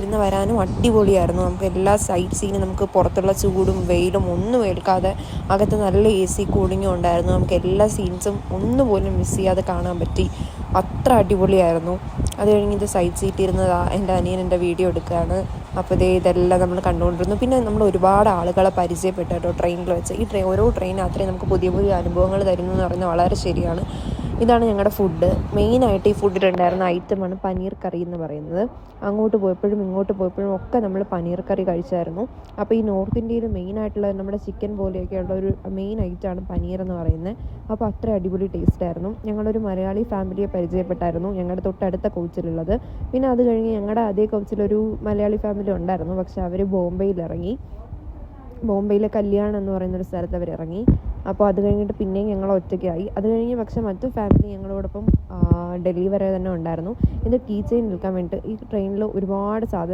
ഇരുന്ന് വരാനും അടിപൊളിയായിരുന്നു. നമുക്ക് എല്ലാ സൈറ്റ് സീനും നമുക്ക് പുറത്തുള്ള ചൂടും വെയിലും ഒന്നും ഏൽക്കാതെ അകത്ത് നല്ല AC കൂളിങ്ങും ഉണ്ടായിരുന്നു. നമുക്ക് എല്ലാ സീൻസും ഒന്നുപോലും മിസ് ചെയ്യാതെ കാണാൻ പറ്റി. അത്ര അടിപൊളിയായിരുന്നു. അത് കഴിഞ്ഞ് ഇത് സൈറ്റ് സീറ്റ് ഇരുന്നതാ എൻ്റെ അനിയൻ എൻ്റെ വീഡിയോ എടുക്കുകയാണ്. അപ്പോൾ ഇതെല്ലാം നമ്മൾ കണ്ടുകൊണ്ടിരുന്നു. പിന്നെ നമ്മൾ ഒരുപാട് ആളുകളെ പരിചയപ്പെട്ടു കേട്ടോ ട്രെയിനിൽ വെച്ച്. ഓരോ ട്രെയിൻ യാത്രയും നമുക്ക് പുതിയ പുതിയ അനുഭവങ്ങൾ തരുന്നു എന്ന് പറയുന്നത് വളരെ ശരിയാണ്. ഇതാണ് ഞങ്ങളുടെ ഫുഡ്. മെയിനായിട്ട് ഈ ഫുഡിലുണ്ടായിരുന്ന ഐറ്റമാണ് പനീർ കറി എന്ന് പറയുന്നത്. അങ്ങോട്ട് പോയപ്പോഴും ഇങ്ങോട്ട് പോയപ്പോഴും ഒക്കെ നമ്മൾ പനീർ കറി കഴിച്ചായിരുന്നു. അപ്പോൾ ഈ നോർത്ത് ഇന്ത്യയിൽ മെയിനായിട്ടുള്ള നമ്മുടെ ചിക്കൻ പോലെയൊക്കെയുള്ള ഒരു മെയിൻ ഐറ്റമാണ് പനീർ എന്ന് പറയുന്നത്. അപ്പോൾ അത്ര അടിപൊളി ടേസ്റ്റായിരുന്നു. ഞങ്ങളൊരു മലയാളി ഫാമിലിയെ പരിചയപ്പെട്ടായിരുന്നു ഞങ്ങളുടെ തൊട്ടടുത്ത കോച്ചിലുള്ളത്. പിന്നെ അത് കഴിഞ്ഞ് ഞങ്ങളുടെ അതേ കോച്ചിലൊരു മലയാളി ഫാമിലി ഉണ്ടായിരുന്നു. പക്ഷെ അവർ ബോംബെയിലെ കല്യാണം എന്ന് പറയുന്നൊരു സ്ഥലത്ത് അവർ ഇറങ്ങി. അപ്പോൾ അത് കഴിഞ്ഞിട്ട് പിന്നെയും ഞങ്ങൾ ഒറ്റയ്ക്കായി. അത് കഴിഞ്ഞ് പക്ഷേ മറ്റു ഫാമിലി ഞങ്ങളോടൊപ്പം ഡൽഹി വരെ തന്നെ ഉണ്ടായിരുന്നു. ഇത് കീ ചെയിൻ നിൽക്കാൻ വേണ്ടിയിട്ട് ഈ ട്രെയിനിൽ ഒരുപാട് സാധനം